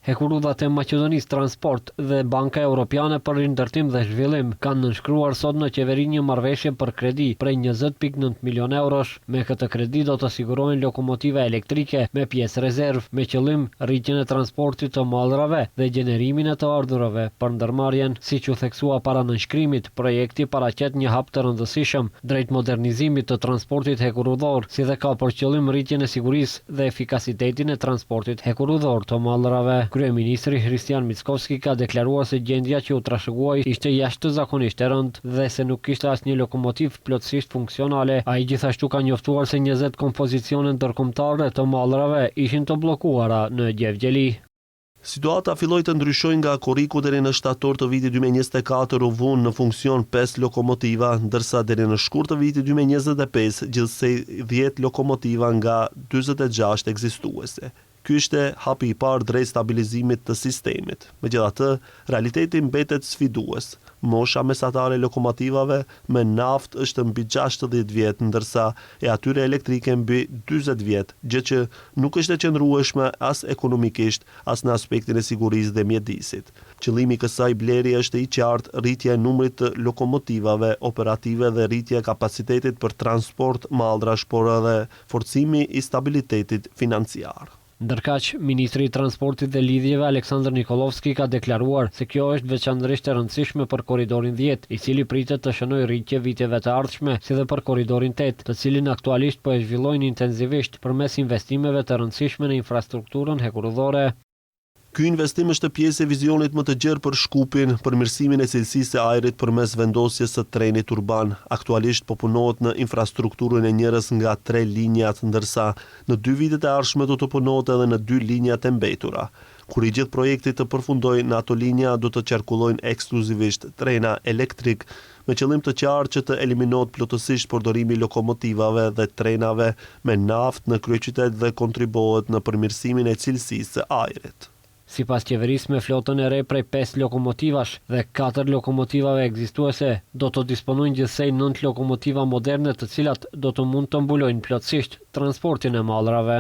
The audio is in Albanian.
Hekurudhat e Maqedonisë Transport dhe Banka Europiane për Rindërtim dhe Zhvillim kanë nënshkruar sot në qeveri një marrëveshje për kredi prej 20.9 milion eurosh. Me këtë kredi do të sigurohen lokomotiva elektrike me pjesë rezervë, me qëllim rritjen e transportit të mallrave dhe gjenerimin e të ardhurave për ndërmarrjen. Siç u theksua para nënshkrimit, projekti paraqet një hap të rëndësishëm drejt modernizimit të transportit hekurudhor, si dhe ka për qëllim rritjen e sigurisë dhe efikasitetin e transportit hekurudhor të mallrave. Kryeministri Hristian Mickovski ka deklaruar se gjendja që u trashëguai ishte jashtëzakonisht e rëndë dhe se nuk kishte asnjë lokomotiv plotësisht funksionale. Ai gjithashtu ka njoftuar se 20 kompozicione ndërkombëtare të mallrave ishin të bllokuara në Gjevgjeli. Situata filloi të ndryshojë nga korriku deri në shtator të vitit 2024 u vënë në funksion 5 lokomotiva, ndërsa deri në shkurt të vitit 2025 gjithsej 10 lokomotiva nga 46 ekzistuese. Ky ishte hapi i parë drejt stabilizimit të sistemit. Megjithatë, realiteti mbetet sfidues. Mosha mesatare e lokomotivave me naftë është mbi 60 vjet, ndërsa e atyre elektrike mbi 40 vjet, gjë që nuk është e qëndrueshme as ekonomikisht, as në aspektin e sigurisë dhe mjedisit. Qëllimi i kësaj blerje është i qartë, rritja e numrit të lokomotivave operative dhe rritja e kapacitetit për transport mallrash, por edhe forcimi i stabilitetit financiar. Ndërkaq, Ministri i Transportit dhe Lidhjeve Aleksandr Nikolovski ka deklaruar se kjo është veçanërisht e rëndësishme për korridorin 10, i cili pritet të shënojë rritje viteve të ardhshme, si dhe për korridorin 8, të cilin aktualisht po e zhvillojnë intensivisht përmes investimeve të rëndësishme në infrastrukturën hekurudhore. Ky investim është pjesë e vizionit më të gjerë për Shkupin, përmirësimin e cilësisë së ajrit përmes vendosjes së trenit urban. Aktualisht po punohet në infrastrukturën e njërës nga 3 linjat, ndërsa në 2 vitet e ardhshme do të punohet edhe në 2 linjat e mbetura. Kur i gjithë projekti të përfundojë, në ato linja do të qarkullojnë ekskluzivisht trena elektrik, me qëllim të qartë që të eliminohet plotësisht përdorimi i lokomotivave dhe trenave me naftë në kryeqytet dhe kontribuohet në përmirësimin e cilësisë së ajrit. Sipas qeverisë, me flotën e re prej 5 lokomotivash dhe 4 lokomotivave ekzistuese, do të disponojnë gjithsej 9 lokomotiva moderne, të cilat do të mund të mbulojnë plotësisht transportin e mallrave.